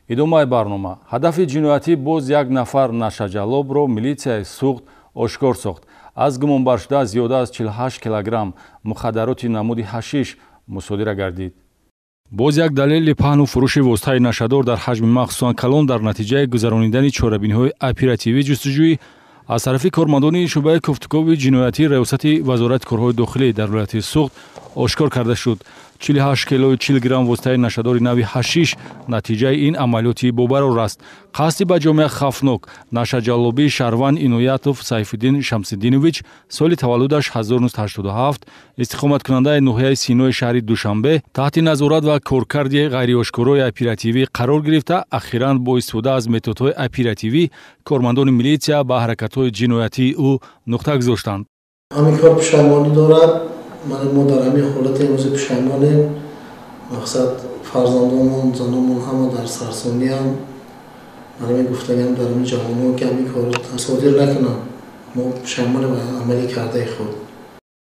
идомаи барнома. Ҳадафи ҷиноятӣ боз як нафар нашъаҷаллобро милитсияи Суғд ошкор сохт. аз гумонбаршуда зиёда аз 48 килограмм мухаддароти намуди ҳашиш мусодира гардид. боз як далели паҳну фурӯши воситаи нашадор дар ҳаҷми махсусан калон дар натиҷаи гузаронидани чорабиниҳои оперативии ҷустуҷӯӣ аз тарафи кормандони шӯъбаи кӯфтукови ҷиноятии раёсати вазорати корҳои дохилӣ дар вилояти Суғд ошкор карда шуд. 48 килои 40 грамм воситаи нашадори нави ҳашиш натиҷаи ин амалиёти бобарор аст. қасди ба ҷомеа хафнок нашъаҷаллобии Шаҳрванд Иноятов Сайфиддин Шамсиддинович соли таваллудаш 1987 истиқоматкунандаи ноҳияи Синои шаҳри Душанбе таҳти назорат ва коркарди ғайриошкорои оперативӣ қарор гирифта ахиран бо истифода аз методҳои оперативӣ кормандони милитсия ба ҳаракатҳои ҷиноятии ӯ нуқта гузоштанд. ҳамин кор пушаймонӣ дорад. мо дар ҳамин ҳолати имрӯзи пушаймонем. мақсад фарзандонмон, занонмон ҳама дар сарсониам. ман мегуфтагам дар ин ҷавонҳо ки ҳамин корро содир накунанд. мо пушаймонем амалӣ кардаи худ.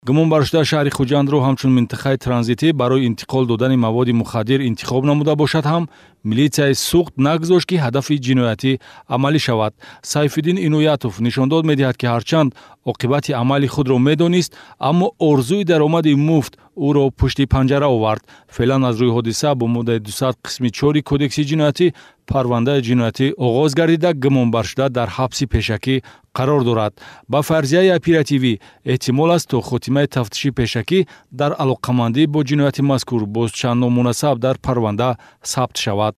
гумонбаршуда шаҳри Хуҷандро ҳамчун минтақаи транзитӣ барои интиқол додани маводи мухаддир интихоб намуда бошад ҳам милитсияи Суғд нагузошт ки ҳадафи ҷиноятӣ амалӣ шавад. Сайфиддин Иноятов нишон дод медиҳад ки ҳарчанд оқибати амали худро медонист, аммо орзуи даромади муфт ӯро пушти панҷара овард. Феълан аз рӯи ҳодиса бо моддаи 200 қисми 4 кодекси ҷиноятӣ парвандаи ҷиноятӣ оғоз гардида гумонбаршуда дар ҳабси пешакӣ қарор дорад. Ба фарзияи оперативӣ эҳтимол аст то хотимаи тафтиши пешакӣ дар алоқамандӣ бо ҷинояти мазкур боз чанд номунасаб дар парванда сабт шавад.